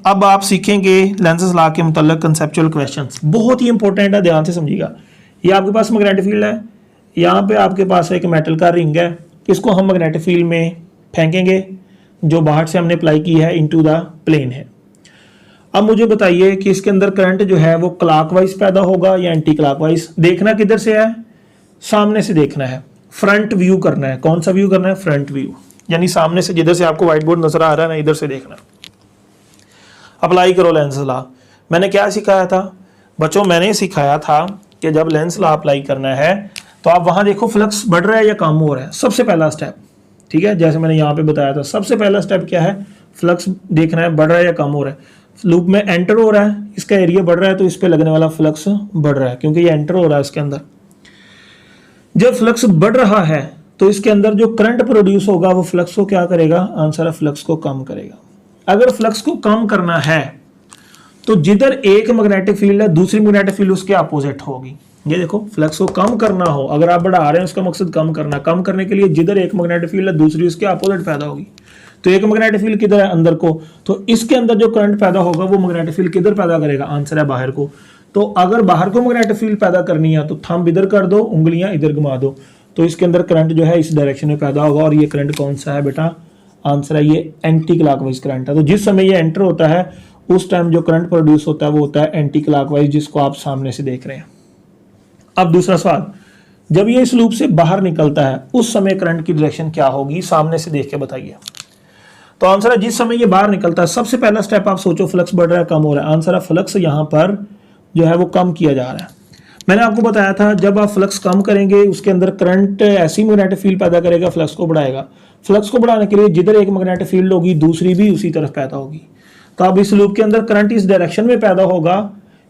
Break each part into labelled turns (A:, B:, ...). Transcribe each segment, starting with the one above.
A: अब आप सीखेंगे लेंसेज लॉ के मुतल्लिक कंसेप्चुअल क्वेश्चंस, बहुत ही इंपॉर्टेंट है, ध्यान से समझिएगा। ये आपके पास मैग्नेटिक फील्ड है, यहाँ पे आपके पास एक मेटल का रिंग है, इसको हम मैग्नेटिक फील्ड में फेंकेंगे जो बाहर से हमने अप्लाई की है इनटू द प्लेन है। अब मुझे बताइए कि इसके अंदर करंट जो है वो क्लॉकवाइज पैदा होगा या एंटी क्लॉकवाइज। देखना किधर से है, सामने से देखना है, फ्रंट व्यू करना है। कौन सा व्यू करना है, फ्रंट व्यू, यानी सामने से, जिधर से आपको व्हाइट बोर्ड नजर आ रहा है ना, इधर से देखना। अप्लाई करो लेंस लॉ। मैंने क्या सिखाया था बच्चों, मैंने सिखाया था कि जब लेंस लॉ अप्लाई करना है तो आप वहां देखो फ्लक्स बढ़ रहा है या कम हो रहा है, सबसे पहला स्टेप। ठीक है, जैसे मैंने यहाँ पे बताया था, सबसे पहला स्टेप क्या है, फ्लक्स देखना है बढ़ रहा है या कम हो रहा है। लूप में एंटर हो रहा है, इसका एरिया बढ़ रहा है तो इस पे लगने वाला फ्लक्स बढ़ रहा है, क्योंकि ये एंटर हो रहा है इसके अंदर। जब फ्लक्स बढ़ रहा है तो इसके अंदर जो करंट प्रोड्यूस होगा वो फ्लक्स को क्या करेगा, आंसर है फ्लक्स को कम करेगा। अगर फ्लक्स को कम करना है तो जिधर एक मैग्नेटिक फील्ड है दूसरी मैग्नेटिक फील्ड उसके अपोजिट होगी। ये देखो, फ्लक्स को कम करना हो, अगर आप बढ़ा रहे हैं उसका मकसद कम करना, कम करने के लिए जिधर एक मैग्नेटिक फील्ड है दूसरी उसके अपोजिट पैदा होगी। तो एक मैग्नेटिक फील्ड किधर है, अंदर को, तो इसके अंदर जो करंट पैदा होगा वो मैग्नेटिक फील्ड किधर पैदा करेगा, आंसर है बाहर को। तो अगर बाहर को मैग्नेटिक फील्ड पैदा करनी है तो थंब इधर कर दो, उंगलियां इधर घुमा दो, तो इसके अंदर करंट जो है इस डायरेक्शन में पैदा होगा। और ये करंट कौन सा है बेटा, आंसर है ये एंटी क्लॉकवाइज करंट है। तो जिस समय ये एंटर होता है उस टाइम जो करंट प्रोड्यूस होता है वो होता है एंटी क्लॉकवाइज, जिसको आप सामने से देख रहे हैं। अब दूसरा सवाल, जब ये इस लूप से बाहर निकलता है उस समय करंट की डायरेक्शन क्या होगी, सामने से देख के बताइए। तो आंसर है जिस समय ये बाहर निकलता है, सबसे पहला स्टेप आप सोचो, फ्लक्स बढ़ रहा है कम हो रहा है, आंसर है फ्लक्स यहाँ पर जो है वो कम किया जा रहा है। मैंने आपको बताया था जब आप फ्लक्स कम करेंगे उसके अंदर करंट ऐसी मैग्नेटिक फील्ड पैदा करेगा, फ्लक्स को बढ़ाएगा। फ्लक्स को बढ़ाने के लिए जिधर एक मैग्नेटिक फील्ड होगी दूसरी भी उसी तरफ पैदा होगी। तो अब इस लूप के अंदर करंट इस डायरेक्शन में पैदा होगा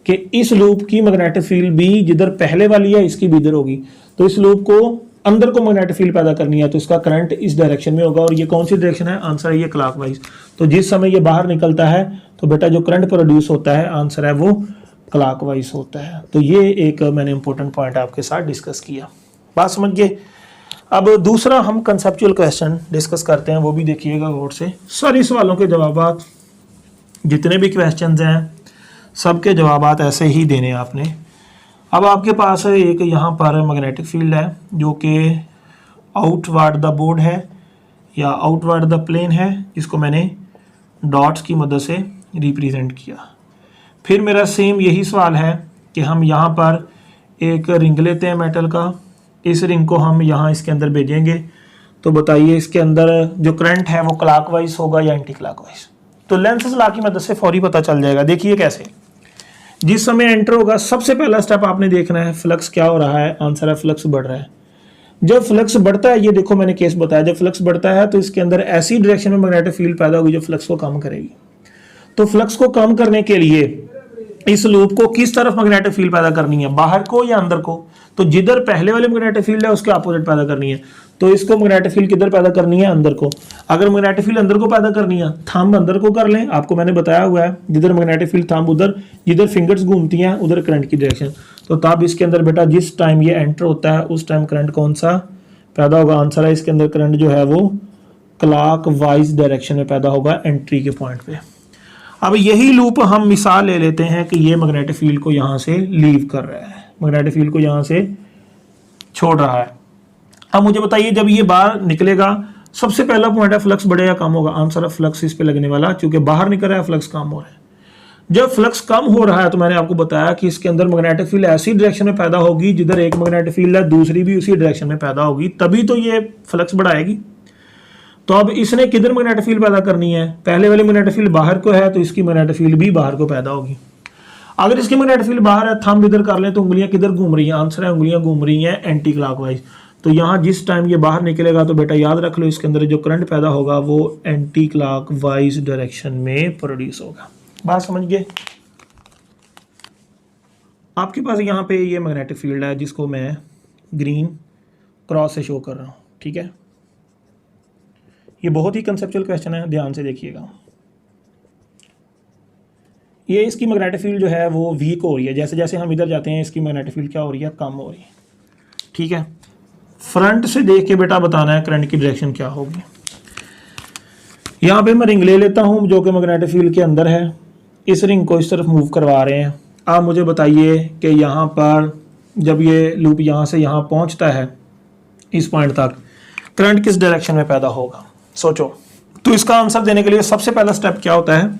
A: कि इस लूप की मैग्नेटिक फील्ड भी जिधर पहले वाली है इसकी भी इधर होगी। तो इस लूप को अंदर को मैग्नेटिक फील्ड पैदा करनी है तो इसका करंट इस डायरेक्शन में होगा। और ये कौन सी डायरेक्शन है, आंसर है ये क्लॉकवाइज। तो जिस समय ये बाहर निकलता है तो बेटा जो करंट प्रोड्यूस होता है आंसर है वो क्लॉकवाइज होता है। तो ये एक मैंने इंपॉर्टेंट पॉइंट आपके साथ डिस्कस किया, बात समझ गए। अब दूसरा हम कंसेप्चुअल क्वेश्चन डिस्कस करते हैं, वो भी देखिएगा गौर से। सारे सवालों के जवाब, जितने भी क्वेश्चंस हैं सबके जवाब ऐसे ही देने आपने। अब आपके पास एक यहाँ पर मैग्नेटिक फील्ड है जो कि आउटवर्ड द बोर्ड है या आउटवर्ड द प्लेन है, जिसको मैंने डॉट्स की मदद से रिप्रेजेंट किया। फिर मेरा सेम यही सवाल है कि हम यहाँ पर एक रिंग लेते हैं मेटल का, इस रिंग को हम यहाँ इसके अंदर भेजेंगे, तो बताइए इसके अंदर जो करंट है वो क्लॉकवाइज होगा या एंटी क्लॉकवाइज। तो लेंसेज लॉ की मदद से फौरी पता चल जाएगा। देखिए कैसे, जिस समय एंटर होगा सबसे पहला स्टेप आपने देखना है फ्लक्स क्या हो रहा है, आंसर है फ्लक्स बढ़ रहा है। जब फ्लक्स बढ़ता है, ये देखो मैंने केस बताया, जब फ्लक्स बढ़ता है तो इसके अंदर ऐसी डायरेक्शन में मैग्नेटिक फील्ड पैदा होगी जो फ्लक्स को कम करेगी। तो फ्लक्स को कम करने के लिए इस लूप को किस तरफ मैग्नेटिक फील्ड पैदा करनी है, बाहर को या अंदर को। तो जिधर पहले वाली मैग्नेटिक फील्ड है उसके अपोजिट पैदा करनी है। तो इसको मैग्नेटिक फील्ड किधर पैदा करनी है, अंदर को। अगर मैग्नेटिक फील्ड अंदर को पैदा करनी है, थंब अंदर को कर लें, आपको मैंने बताया हुआ है जिधर मैग्नेटिक फील्ड थंब उधर, जिधर फिंगर्स घूमती हैं उधर करंट की डायरेक्शन। तो तब इसके अंदर बेटा जिस टाइम ये एंटर होता है उस टाइम करंट कौन सा पैदा होगा, आंसर है इसके अंदर करंट जो है वो क्लॉकवाइज डायरेक्शन में पैदा होगा एंट्री के पॉइंट पे। अब यही लूप हम मिसाल ले लेते हैं कि ये मैग्नेटिक फील्ड को यहाँ से लीव कर रहा है, मैग्नेटिक फील्ड को यहाँ से छोड़ रहा है। अब मुझे बताइए जब ये बाहर निकलेगा, सबसे पहला पॉइंट है फ्लक्स बढ़ेगा कम होगा, आंसर है फ्लक्स इस पे लगने वाला, क्योंकि बाहर निकल रहा है फ्लक्स कम हो रहा है। जब फ्लक्स कम हो रहा है तो मैंने आपको बताया कि इसके अंदर मैग्नेटिक फील्ड ऐसी डायरेक्शन में पैदा होगी जिधर एक मैग्नेटिक फील्ड है दूसरी भी उसी डायरेक्शन में पैदा होगी, तभी तो ये फ्लक्स बढ़ाएगी। तो अब इसने किधर मैग्नेटिक फील्ड पैदा करनी है, पहले वाली मैग्नेटिक फील्ड बाहर को है तो इसकी मैग्नेटिक फील्ड भी बाहर को पैदा होगी। अगर इसकी मैग्नेटिक फील्ड बाहर है, थंब इधर कर लें तो उंगलियां किधर घूम रही हैं, आंसर है उंगलियां घूम रही हैं एंटी क्लॉकवाइज। तो यहाँ जिस टाइम ये बाहर निकलेगा तो बेटा याद रख लो इसके अंदर जो करंट पैदा होगा वो एंटी क्लॉकवाइज डायरेक्शन में प्रोड्यूस होगा। बात समझ गए। आपके पास यहाँ पे ये मैग्नेटिक फील्ड है जिसको मैं ग्रीन क्रॉस से शो कर रहा हूँ, ठीक है। ये बहुत ही कंसेप्चुअल क्वेश्चन है, ध्यान से देखिएगा। ये इसकी मैग्नेटिक फील्ड जो है वो वीक हो रही है, जैसे जैसे हम इधर जाते हैं इसकी मैग्नेटिक फील्ड क्या हो रही है, कम हो रही है, ठीक है। फ्रंट से देख के बेटा बताना है करंट की डायरेक्शन क्या होगी। यहाँ पे मैं रिंग ले लेता हूँ जो कि मैग्नेटिक फील्ड के अंदर है, इस रिंग को इस तरफ मूव करवा रहे हैं। आप मुझे बताइए कि यहाँ पर जब ये लूप यहाँ से यहाँ पहुँचता है इस पॉइंट तक, करंट किस डायरेक्शन में पैदा होगा, सोचो। तो इसका आंसर देने के लिए सबसे पहला स्टेप क्या होता है,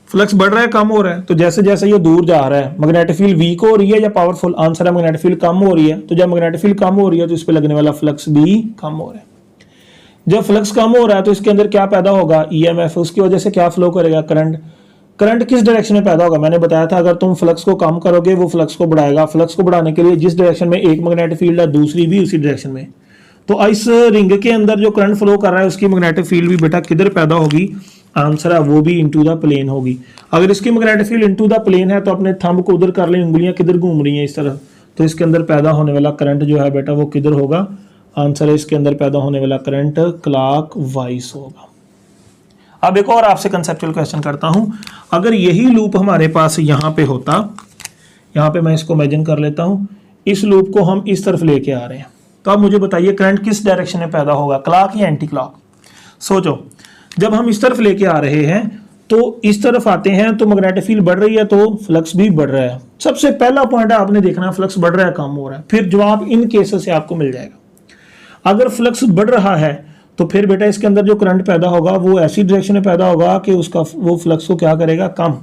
A: फ्लक्स बढ़ रहा है कम हो रहा है, तो जैसे जैसे ये दूर जा रहा है मैग्नेटिक फील्ड वीक हो रही है या पावरफुल, आंसर है मैग्नेटिक फील्ड कम हो रही है। तो जब मैग्नेटिक फील्ड कम हो रही है तो इस पे लगने वाला फ्लक्स भी कम हो रहा है। जब फ्लक्स कम हो रहा है तो इसके अंदर क्या पैदा होगा, ईएमएफ, उसकी वजह से क्या फ्लो करेगा, करंट। करंट किस डायरेक्शन में पैदा होगा, मैंने बताया था अगर तुम फ्लक्स को कम करोगे वो फ्लक्स को बढ़ाएगा। फ्लक्स को बढ़ाने के लिए जिस डायरेक्शन में एक मैग्नेटिक फील्ड है दूसरी भी उसी डायरेक्शन में। तो इस रिंग के अंदर जो करंट फ्लो कर रहा है उसकी मैग्नेटिक फील्ड भी बेटा किधर पैदा होगी, आंसर है वो भी इनटू द प्लेन होगी। अगर इसकी magnetic field into the plane है तो अपने थंब को उधर कर लें, उंगलियां किधर घूम रही हैं इस तरह, तो इसके अंदर पैदा होने वाला करंट जो है बेटा वो किधर होगा, आंसर है इसके अंदर पैदा होने वाला करंट क्लॉक वाइज होगा। अब एक और आपसे कंसेप्चुअल क्वेश्चन करता हूं, अगर यही लूप हमारे पास यहाँ पे होता, यहाँ पे मैं इसको इमेजिन कर लेता हूं, इस लूप को हम इस तरफ लेके आ रहे हैं, तो आप मुझे बताइए करंट किस डायरेक्शन में पैदा होगा, क्लॉक या एंटी क्लॉक। सोचो, जब हम इस तरफ लेके आ रहे हैं तो इस तरफ आते हैं तो मैग्नेटिक फील्ड बढ़ रही है तो फ्लक्स भी बढ़ रहा है। सबसे पहला पॉइंट है आपने देखना है फ्लक्स बढ़ रहा है कम हो रहा है, फिर जवाब इन केसेस से आपको मिल जाएगा। अगर फ्लक्स बढ़ रहा है तो फिर बेटा इसके अंदर जो करंट पैदा होगा वो ऐसी डायरेक्शन में पैदा होगा कि उसका वो फ्लक्स को क्या करेगा, कम।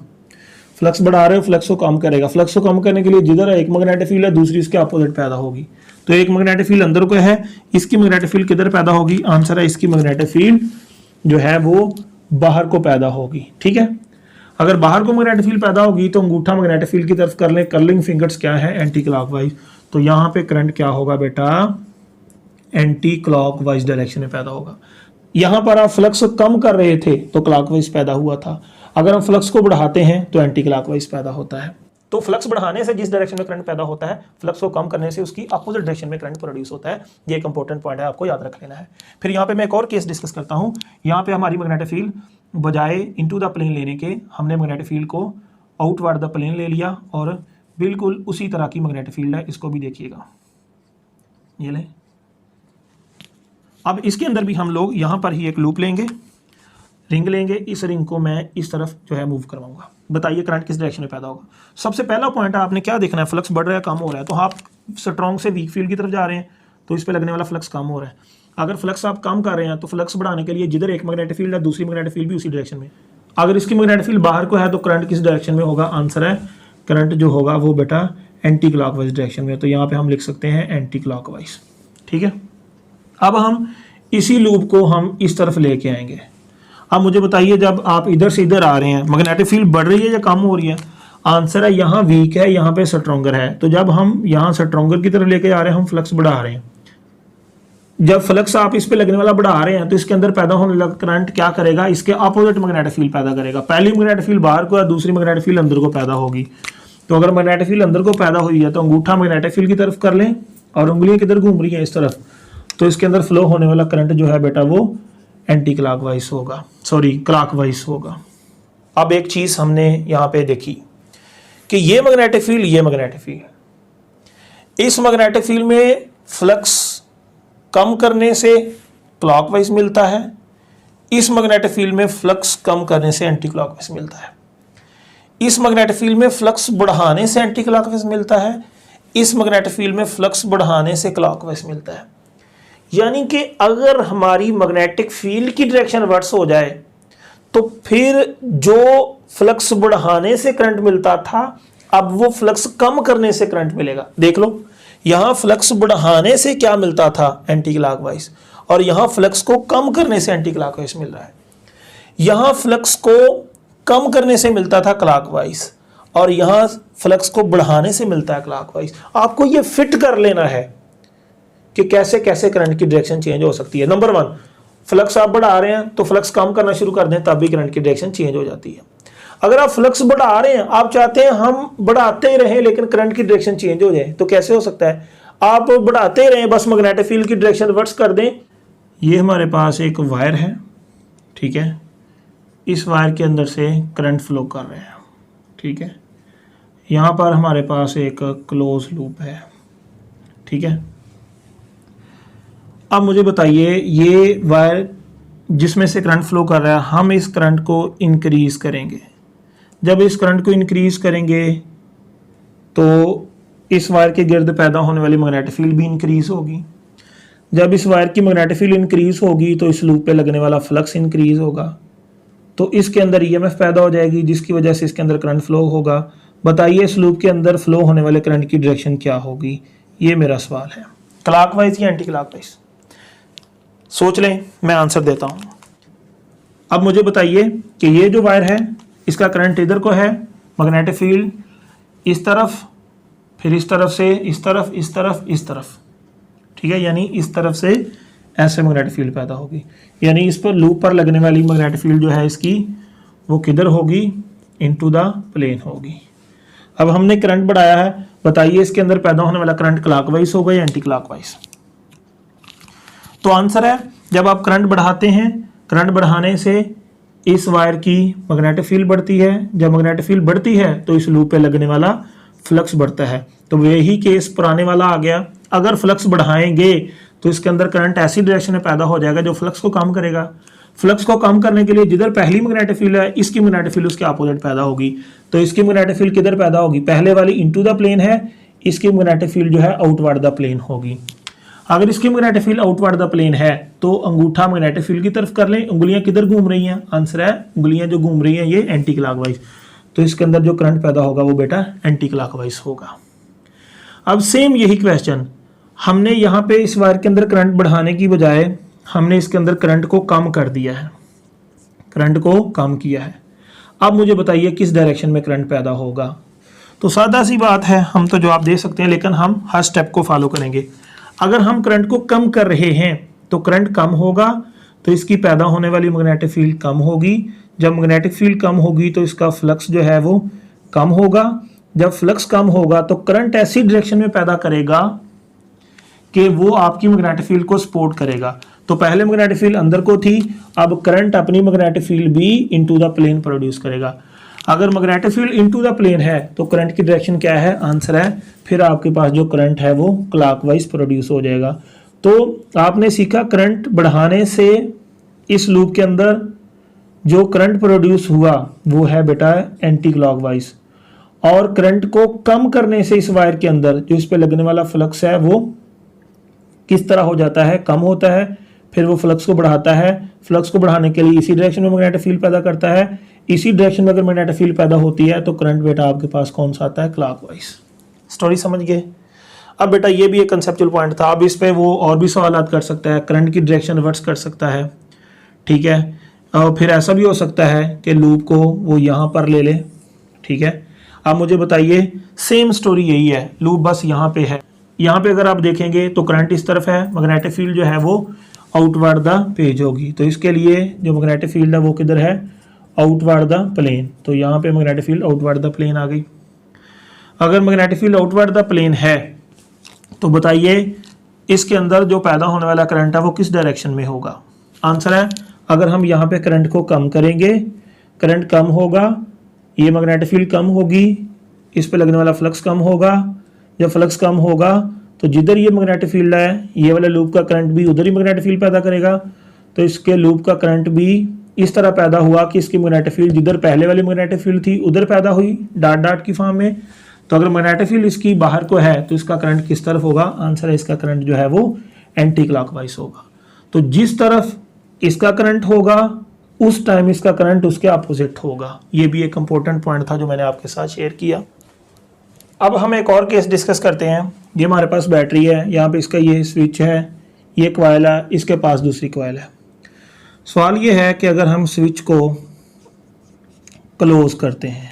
A: फ्लक्स बढ़ा रहे हो फ्लक्स को कम करेगा। फ्लक्स को कम करने के लिए जिधर एक मैग्नेटिक फील्ड है दूसरी इसके अपोजिट पैदा होगी। तो एक मैग्नेटिक फील्ड अंदर को है, इसकी मैग्नेटिक फील्ड किधर पैदा होगी, आंसर है इसकी मैग्नेटिक फील्ड जो है वो बाहर को पैदा होगी। ठीक है, अगर बाहर को मैग्नेटिक फील्ड पैदा होगी तो अंगूठा मैग्नेटिक फील्ड की तरफ कर ले, कर्लिंग फिंगर्स क्या है, एंटी क्लॉकवाइज। तो यहाँ पे करंट क्या होगा बेटा, एंटी क्लॉकवाइज डायरेक्शन में पैदा होगा। यहां पर आप फ्लक्स कम कर रहे थे तो क्लॉकवाइज पैदा हुआ था, अगर हम फ्लक्स को बढ़ाते हैं तो एंटी क्लॉकवाइज पैदा होता है। तो फ्लक्स बढ़ाने से जिस डायरेक्शन में करंट पैदा होता है, फ्लक्स को कम करने से उसकी अपोजिट डायरेक्शन में करंट प्रोड्यूस होता है। ये एक इंपॉर्टेंट पॉइंट है, आपको याद रख लेना है। फिर यहाँ पे मैं एक और केस डिस्कस करता हूँ। यहाँ पे हमारी मैग्नेटिक फील्ड बजाय इनटू द प्लेन लेने के हमने मैग्नेटिक फील्ड को आउटवर्ड द प्लेन ले लिया और बिल्कुल उसी तरह की मैग्नेटिक फील्ड है, इसको भी देखिएगा, ये ले। अब इसके अंदर भी हम लोग यहाँ पर ही एक लूप लेंगे, रिंग लेंगे, इस रिंग को मैं इस तरफ जो है मूव करवाऊंगा। बताइए करंट किस डायरेक्शन में पैदा होगा। सबसे पहला पॉइंट है आपने क्या देखना है, फ्लक्स बढ़ रहा है कम हो रहा है, तो आप स्ट्रॉन्ग से वीक फील्ड की तरफ जा रहे हैं तो इस पे लगने वाला फ्लक्स कम हो रहा है। अगर फ्लक्स आप कम कर रहे हैं तो फ्लक्स बढ़ाने के लिए जिधर एक मैग्नेटिक फील्ड है दूसरी मैग्नेटिक फील्ड भी उसी डायरेक्शन में। अगर इसकी मैग्नेटिक फील्ड बाहर को है तो करंट किस डायरेक्शन में होगा, आंसर है करंट जो होगा वो बेटा एंटी क्लॉकवाइज डायरेक्शन में। तो यहाँ पे हम लिख सकते हैं एंटी क्लॉकवाइज। ठीक है, अब हम इसी लूप को हम इस तरफ लेके आएंगे। अब मुझे बताइए जब आप इधर से इधर आ रहे हैं मैग्नेटिक फील्ड बढ़ रही है या कम हो रही है, आंसर है यहाँ वीक है यहाँ पे स्ट्रॉन्गर है। तो जब हम यहाँ स्ट्रॉन्गर की तरफ लेके आ रहे हैं हम फ्लक्स बढ़ा रहे हैं। जब फ्लक्स आप इस पे लगने वाला बढ़ा रहे हैं तो इसके अंदर पैदा होने वाला करंट क्या करेगा, इसके अपोजिट मैग्नेटिक फील्ड पैदा करेगा। पहली मैग्नेटिक फील्ड बाहर को है, दूसरी मैग्नेटिक फील्ड अंदर को पैदा होगी। तो अगर मैग्नेटिक फील्ड अंदर को पैदा हुई है तो अंगूठा मैग्नेटिक फील्ड की तरफ कर लें और उंगलियां किधर घूम रही है इस तरफ, तो इसके अंदर फ्लो होने वाला करंट जो है बेटा वो एंटी क्लॉकवाइज होगा, सॉरी क्लॉकवाइज होगा। अब एक चीज हमने यहाँ पे देखी कि ये मैग्नेटिक फील्ड, ये मैग्नेटिक फील्ड, इस मैग्नेटिक फील्ड में फ्लक्स कम करने से क्लॉकवाइज मिलता है, इस मैग्नेटिक फील्ड में फ्लक्स कम करने से एंटी क्लॉकवाइज मिलता है। इस मैग्नेटिक फील्ड में फ्लक्स बढ़ाने से एंटी क्लॉकवाइज मिलता है, इस मैग्नेटिक फील्ड में फ्लक्स बढ़ाने से क्लॉकवाइज मिलता है। यानी कि अगर हमारी मैग्नेटिक फील्ड की डायरेक्शन रिवर्स हो जाए तो फिर जो फ्लक्स बढ़ाने से करंट मिलता था अब वो फ्लक्स कम करने से करंट मिलेगा। देख लो, यहां फ्लक्स बढ़ाने से क्या मिलता था, एंटी क्लॉकवाइज, और यहां फ्लक्स को कम करने से एंटी क्लॉकवाइज मिल रहा है। यहां फ्लक्स को कम करने से मिलता था क्लॉकवाइज और यहां फ्लक्स को बढ़ाने से मिलता है क्लॉकवाइज। आपको ये फिट कर लेना है कि कैसे कैसे करंट की डायरेक्शन चेंज हो सकती है। नंबर 1, फ्लक्स आप बढ़ा रहे हैं तो फ्लक्स कम करना शुरू कर दें तब भी करंट की डायरेक्शन चेंज हो जाती है। अगर आप फ्लक्स बढ़ा रहे हैं, आप चाहते हैं हम बढ़ाते ही रहें लेकिन करंट की डायरेक्शन चेंज हो जाए, तो कैसे हो सकता है, आप बढ़ाते ही रहें बस मैग्नेटिक फील्ड की डायरेक्शन रिवर्स कर दें। ये हमारे पास एक वायर है, ठीक है, इस वायर के अंदर से करंट फ्लो कर रहे हैं, ठीक है, यहाँ पर हमारे पास एक क्लोज लूप है, ठीक है। अब मुझे बताइए ये वायर जिसमें से करंट फ्लो कर रहा है, हम इस करंट को इंक्रीज करेंगे। जब इस करंट को इंक्रीज करेंगे तो इस वायर के गिर्द पैदा होने वाली मैग्नेटिक फील्ड भी इंक्रीज होगी। जब इस वायर की मैग्नेटिक फील्ड इंक्रीज होगी तो इस लूप पे लगने वाला फ्लक्स इंक्रीज होगा, तो इसके अंदर ईएमएफ पैदा हो जाएगी, जिसकी वजह से इसके अंदर करंट फ्लो होगा। बताइए इस लूप के अंदर फ्लो होने वाले करंट की डायरेक्शन क्या होगी? ये मेरा सवाल है। क्लॉकवाइज या एंटी क्लॉकवाइज? सोच लें, मैं आंसर देता हूं। अब मुझे बताइए कि ये जो वायर है इसका करंट इधर को है, मैग्नेटिक फील्ड इस तरफ, फिर इस तरफ से इस तरफ, इस तरफ, इस तरफ, ठीक है, यानी इस तरफ से ऐसे मैग्नेटिक फील्ड पैदा होगी। यानी इस पर लूप पर लगने वाली मैग्नेटिक फील्ड जो है इसकी वो किधर होगी? इनटू द प्लेन होगी। अब हमने करंट बढ़ाया है, बताइए इसके अंदर पैदा होने वाला करंट क्लॉकवाइज होगा या एंटी क्लॉकवाइज? तो आंसर है जब आप करंट बढ़ाते हैं, करंट बढ़ाने से इस वायर की मैग्नेटिक फील्ड बढ़ती है। जब मैग्नेटिक फील्ड बढ़ती है तो इस लूप पे लगने वाला फ्लक्स बढ़ता है। तो वही केस पुराने वाला आ गया। अगर फ्लक्स बढ़ाएंगे तो इसके अंदर करंट ऐसी डायरेक्शन में पैदा हो जाएगा जो फ्लक्स को कम करेगा। फ्लक्स को कम करने के लिए जिधर पहली मैग्नेटिक फील्ड है इसकी मैग्नेटिक फील्ड उसके अपोजिट पैदा होगी। तो इसकी मैग्नेटिक फील्ड किधर पैदा होगी? पहले वाली इनटू द प्लेन है, इसकी मैग्नेटिक फील्ड जो है आउटवर्ड द प्लेन होगी। अगर इसकी magnetic field outward the plane है तो अंगूठा मैग्नेटिक फील्ड की तरफ कर लें। उंगलियां किधर घूम रही हैं? आंसर है उंगलियां जो घूम रही हैं ये एंटी क्लॉकवाइज। तो इसके अंदर जो करंट पैदा होगा वो बेटा एंटी क्लॉकवाइज होगा। अब सेम यही क्वेश्चन हमने यहाँ पे इस वायर के अंदर करंट बढ़ाने की बजाय हमने इसके अंदर करंट को कम कर दिया है, करंट को कम किया है। अब मुझे बताइए किस डायरेक्शन में करंट पैदा होगा? तो सादा सी बात है, हम तो जवाब दे सकते हैं लेकिन हम हर स्टेप को फॉलो करेंगे। अगर हम करंट को कम कर रहे हैं तो करंट कम होगा, तो इसकी पैदा होने वाली मैग्नेटिक फील्ड कम होगी। जब मैग्नेटिक फील्ड कम होगी तो इसका फ्लक्स जो है वो कम होगा। जब फ्लक्स कम होगा तो करंट ऐसी डायरेक्शन में पैदा करेगा कि वो आपकी मैग्नेटिक फील्ड को सपोर्ट करेगा। तो पहले मैग्नेटिक फील्ड अंदर को थी, अब करंट अपनी मैग्नेटिक फील्ड भी इनटू द प्लेन प्रोड्यूस करेगा। अगर magnetic field into the plane है तो करंट की डायरेक्शन क्या है? आंसर है फिर आपके पास जो करंट है वो क्लॉकवाइज प्रोड्यूस हो जाएगा। तो आपने सीखा करंट बढ़ाने से इस लूप के अंदर जो करंट प्रोड्यूस हुआ वो है बेटा एंटी क्लॉकवाइज, और करंट को कम करने से इस वायर के अंदर जो इस पे लगने वाला फ्लक्स है वो किस तरह हो जाता है? कम होता है। फिर वो फ्लक्स को बढ़ाता है, फ्लक्स को बढ़ाने के लिए इसी डायरेक्शन में मैग्नेटिक फील्ड पैदा करता है। इसी डायरेक्शन में अगर मैग्नेटिक फील्ड पैदा होती है तो करंट बेटा आपके पास कौन सा आता है? क्लॉकवाइज। स्टोरी समझ गए? अब बेटा ये भी एक कंसेप्चुअल पॉइंट था। अब इस पे वो और भी सवाल कर सकता है, करंट की डायरेक्शन रिवर्स कर सकता है, ठीक है। और फिर ऐसा भी हो सकता है कि लूप को वो यहाँ पर ले ले, ठीक है। अब मुझे बताइए सेम स्टोरी यही है, लूप बस यहाँ पे है। यहाँ पे अगर आप देखेंगे तो करंट इस तरफ है, मैग्नेटिक फील्ड जो है वो आउटवर्ड द पेज होगी। तो इसके लिए जो मैग्नेटिक फील्ड है वो किधर है? Outward the plane. तो यहाँ पे magnetic field outward the plane आ गई। अगर magnetic field outward the plane है तो बताइए इसके अंदर जो पैदा होने वाला करंट है वो किस डायरेक्शन में होगा? आंसर है अगर हम यहाँ पे करंट को कम करेंगे, करंट कम होगा, ये मैग्नेटिक फील्ड कम होगी, इस पे लगने वाला फ्लक्स कम होगा। जब फ्लक्स कम होगा तो जिधर ये मैग्नेटिक फील्ड है ये वाला लूप का करंट भी उधर ही मैग्नेटिक फील्ड पैदा करेगा। तो इसके लूप का करंट भी इस तरह पैदा हुआ कि इसकी मैग्नेटिक फील्ड जिधर पहले वाली मैग्नेटिक फील्ड थी उधर पैदा हुई, डॉट डॉट की फॉर्म में। तो अगर मैग्नेटिक फील्ड इसकी बाहर को है तो इसका करंट किस तरफ होगा? आंसर है इसका करंट जो है वो एंटी क्लॉकवाइज होगा। तो जिस तरफ इसका करंट होगा उस टाइम इसका करंट उसके अपोजिट होगा। ये भी एक इंपॉर्टेंट पॉइंट था जो मैंने आपके साथ शेयर किया। अब हम एक और केस डिस्कस करते हैं। ये हमारे पास बैटरी है, यहाँ पे इसका ये स्विच है, ये कॉइल है, इसके पास दूसरी कॉइल है। सवाल ये है कि अगर हम स्विच को क्लोज करते हैं,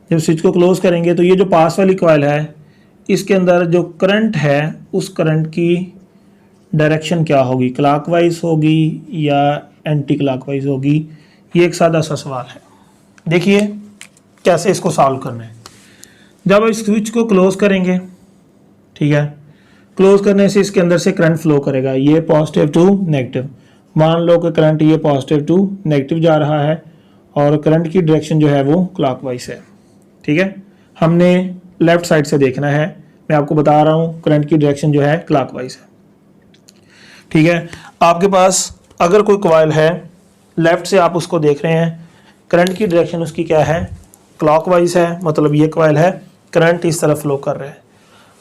A: जब स्विच को क्लोज करेंगे तो ये जो पास वाली कॉइल है इसके अंदर जो करंट है उस करंट की डायरेक्शन क्या होगी? क्लॉकवाइज होगी या एंटी क्लॉकवाइज होगी? ये एक सादा सा सवाल है। देखिए कैसे इसको सॉल्व करना है। जब इस स्विच को क्लोज करेंगे, ठीक है, क्लोज करने से इसके अंदर से करंट फ्लो करेगा, ये पॉजिटिव टू नेगेटिव। मान लो कि करंट ये पॉजिटिव टू नेगेटिव जा रहा है और करंट की डायरेक्शन जो है वो क्लॉकवाइज है, ठीक है। हमने लेफ्ट साइड से देखना है, मैं आपको बता रहा हूँ करंट की डायरेक्शन जो है क्लॉकवाइज है, ठीक है। आपके पास अगर कोई कॉइल है, लेफ्ट से आप उसको देख रहे हैं, करंट की डायरेक्शन उसकी क्या है, क्लॉकवाइज है, मतलब ये कॉइल है, करंट इस तरफ फ्लो कर रहा है।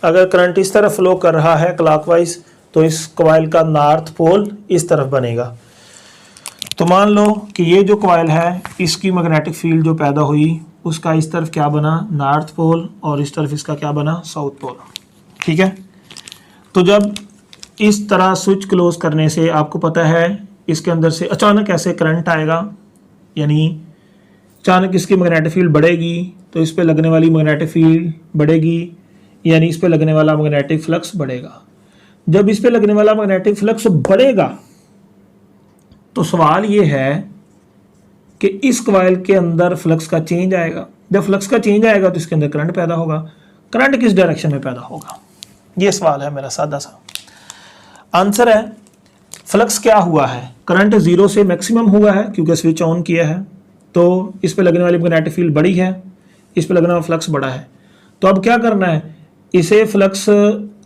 A: अगर करंट इस तरफ फ्लो कर रहा है क्लॉकवाइज, तो इस कॉइल का नॉर्थ पोल इस तरफ बनेगा। तो मान लो कि ये जो कॉइल है, इसकी मैग्नेटिक फील्ड जो पैदा हुई, उसका इस तरफ क्या बना, नॉर्थ पोल, और इस तरफ इसका क्या बना, साउथ पोल। ठीक है, तो जब इस तरह स्विच क्लोज करने से आपको पता है इसके अंदर से अचानक ऐसे करंट आएगा, यानी अचानक इसकी मैग्नेटिक फील्ड बढ़ेगी, तो इस पे लगने वाली मैग्नेटिक फील्ड बढ़ेगी, यानी इस पे लगने वाला मैग्नेटिक फ्लक्स बढ़ेगा। जब इस पे लगने वाला मैग्नेटिक फ्लक्स बढ़ेगा, तो सवाल ये है कि इस कॉइल के अंदर फ्लक्स का चेंज आएगा। जब फ्लक्स का चेंज आएगा तो इसके अंदर करंट पैदा होगा। करंट किस डायरेक्शन में पैदा होगा, ये सवाल है मेरा सादा सा। आंसर है, फ्लक्स क्या हुआ है, करंट 0 से मैक्सिमम हुआ है क्योंकि स्विच ऑन किया है, तो इस पे लगने वाली मैग्नेटिक फील्ड बड़ी है, इस पे लगने वाला फ्लक्स बड़ा है। तो अब क्या करना है, इसे फ्लक्स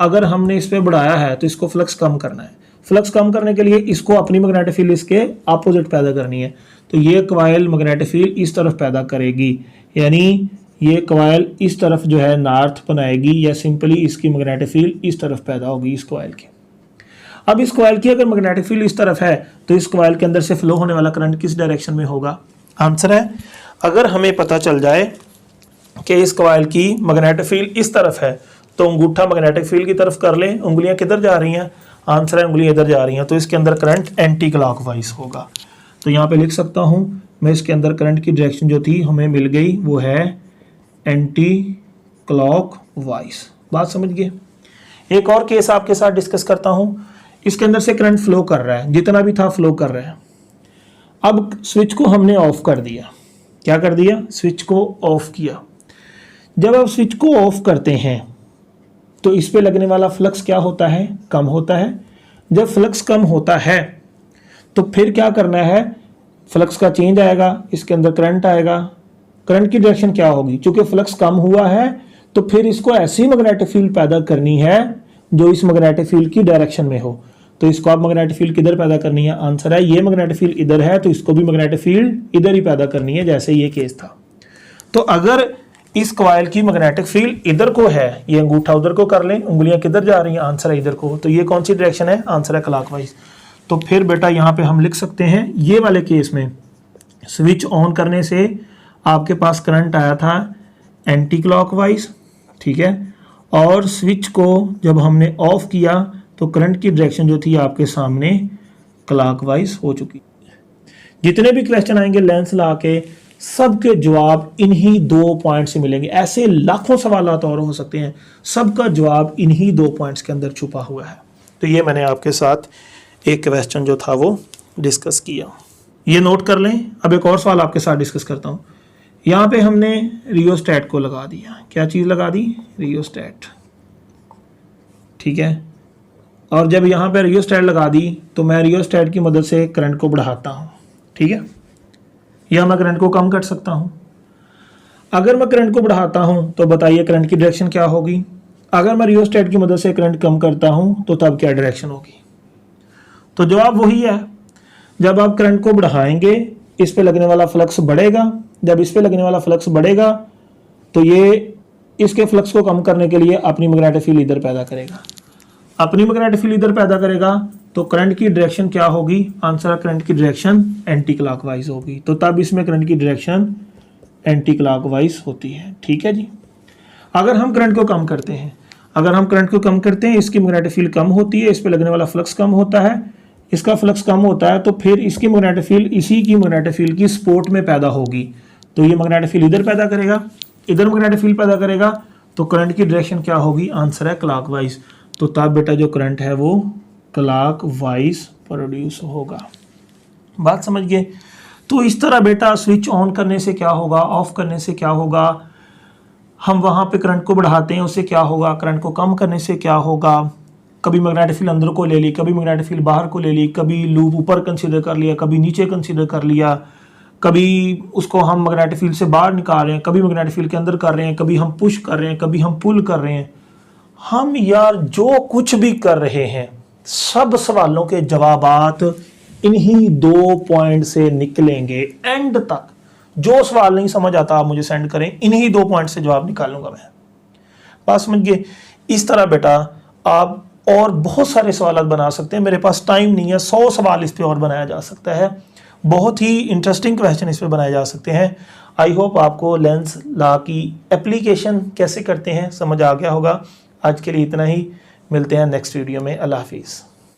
A: अगर हमने इस पे बढ़ाया है तो इसको फ्लक्स कम करना है। फ्लक्स कम करने के लिए इसको अपनी मैग्नेटिक फील्ड इसके अपोजिट पैदा करनी है। तो ये कॉइल मैग्नेटिक फील्ड इस तरफ पैदा करेगी, यानी ये कॉइल इस तरफ जो है नॉर्थ बनाएगी, या सिंपली इसकी मैग्नेटिक फील्ड इस तरफ पैदा होगी इस कॉइल की। अब इस कॉइल की अगर मैग्नेटिक फील्ड इस तरफ है, तो इस कॉइल के अंदर से फ्लो होने वाला करंट किस डायरेक्शन में होगा। आंसर है, अगर हमें पता चल जाए कि इस कॉइल की मैग्नेटिक फील्ड इस तरफ है, तो अंगूठा मैग्नेटिक फील्ड की तरफ कर लें, उंगलियां किधर जा रही हैं, आंसर है उंगलियां इधर जा रही हैं, तो इसके अंदर करंट एंटी क्लॉकवाइज होगा। तो यहाँ पे लिख सकता हूँ मैं, इसके अंदर करंट की डायरेक्शन जो थी हमें मिल गई, वो है एंटी क्लॉकवाइज। बात समझ गए। एक और केस आपके साथ डिस्कस करता हूँ। इसके अंदर से करंट फ्लो कर रहा है, जितना भी था फ्लो कर रहा है। अब स्विच को हमने ऑफ कर दिया। क्या कर दिया, स्विच को ऑफ किया। जब आप स्विच को ऑफ करते हैं तो इस पे लगने वाला फ्लक्स क्या होता है, कम होता है। जब फ्लक्स कम होता है तो फिर क्या करना है, फ्लक्स का चेंज आएगा, इसके अंदर करंट आएगा। करंट की डायरेक्शन क्या होगी, चूंकि फ्लक्स कम हुआ है तो फिर इसको ऐसी मैग्नेटिक फील्ड पैदा करनी है जो इस मैग्नेटिक फील्ड की डायरेक्शन में हो। तो इसको आप मैग्नेटिक फील्ड किधर पैदा करनी है, आंसर है ये मैग्नेटिक फील्ड इधर है, तो इसको भी मैग्नेटिक फील्ड इधर ही पैदा करनी है, जैसे ये केस था। तो अगर इस कॉइल की मैग्नेटिक फील्ड इधर को है, ये अंगूठा उधर को कर लें, उंगलियां किधर जा रही हैं, आंसर है इधर को, तो ये कौन सी डायरेक्शन है, आंसर है क्लॉकवाइज। तो फिर बेटा यहाँ पे हम लिख सकते हैं, ये वाले केस में स्विच ऑन करने से आपके पास करंट आया था एंटी क्लॉकवाइज, ठीक है, और स्विच को जब हमने ऑफ किया तो करंट की डायरेक्शन जो थी आपके सामने क्लॉकवाइज हो चुकी। जितने भी क्वेश्चन आएंगे लेंस ला के, सबके जवाब इन्हीं 2 पॉइंट से मिलेंगे। ऐसे लाखों सवाल और हो सकते हैं, सबका जवाब इन्हीं 2 पॉइंट्स के अंदर छुपा हुआ है। तो ये मैंने आपके साथ एक क्वेश्चन जो था वो डिस्कस किया, ये नोट कर लें। अब एक और सवाल आपके साथ डिस्कस करता हूँ। यहाँ पे हमने रियोस्टेट को लगा दिया, क्या चीज़ लगा दी, रियोस्टेट, ठीक है। और जब यहाँ पे रियोस्टेट लगा दी तो मैं रियोस्टेट की मदद से करंट को बढ़ाता हूँ, ठीक है, या मैं करंट को कम कर सकता हूँ। अगर मैं करंट को बढ़ाता हूँ तो बताइए करंट की डायरेक्शन क्या होगी। अगर मैं रियोस्टेट की मदद से करंट कम करता हूँ तो तब क्या डायरेक्शन होगी। तो जवाब वही है, जब आप करंट को बढ़ाएंगे इस पे लगने वाला फ्लक्स बढ़ेगा। जब इस पे लगने वाला फ्लक्स बढ़ेगा तो ये इसके फ्लक्स को कम करने के लिए अपनी मैग्नेटिक फील्ड इधर पैदा करेगा। अपनी मैग्नेटिक फील्ड इधर पैदा करेगा तो करंट की डायरेक्शन क्या होगी, आंसर है करंट की डायरेक्शन एंटी क्लॉकवाइज होगी। तो तब इसमें करंट की डायरेक्शन एंटी क्लॉकवाइज होती है, ठीक है जी। अगर हम करंट को कम करते हैं, अगर हम करंट को कम करते हैं, इसकी मैग्नेटिक फील्ड कम होती है, इस पे लगने वाला फ्लक्स कम होता है, इसका फ्लक्स कम होता है, तो फिर इसकी मैग्नेटिक फील्ड इसी की मैग्नेटिक फील्ड की सपोर्ट में पैदा होगी। तो ये मैग्नेटिक फील्ड इधर पैदा करेगा, इधर मैग्नेटिक फील्ड पैदा करेगा, तो करंट की डायरेक्शन क्या होगी, आंसर है क्लॉकवाइज। तो तब बेटा जो करंट है वो क्लॉकवाइज प्रोड्यूस होगा। बात समझ गए। तो इस तरह बेटा स्विच ऑन करने से क्या होगा, ऑफ करने से क्या होगा, हम वहाँ पे करंट को बढ़ाते हैं उससे क्या होगा, करंट को कम करने से क्या होगा। कभी मैग्नेटिक फील्ड अंदर को ले ली, कभी मैग्नेटिक फील्ड बाहर को ले ली, कभी लूप ऊपर कंसीडर कर लिया, कभी नीचे कंसीडर कर लिया, कभी उसको हम मैग्नेटिक फील्ड से बाहर निकाल रहे हैं, कभी मैग्नेटिक फील्ड के अंदर कर रहे हैं, कभी हम पुश कर रहे हैं, कभी हम पुल कर रहे हैं। हम यार जो कुछ भी कर रहे हैं सब सवालों के जवाबात इन्हीं 2 पॉइंट से निकलेंगे एंड तक। जो सवाल नहीं समझ आता आप मुझे सेंड करें, इन्हीं 2 पॉइंट से जवाब निकालूंगा मैं। बात समझ गए? इस तरह बेटा आप और बहुत सारे सवाल बना सकते हैं, मेरे पास टाइम नहीं है, 100 सवाल इस पे और बनाया जा सकता है, बहुत ही इंटरेस्टिंग क्वेश्चन इस पे बनाए जा सकते हैं। आई होप आपको लेंस लॉ की एप्लीकेशन कैसे करते हैं समझ आ गया होगा। आज के लिए इतना ही, मिलते हैं नेक्स्ट वीडियो में। अल्लाह हाफिज़।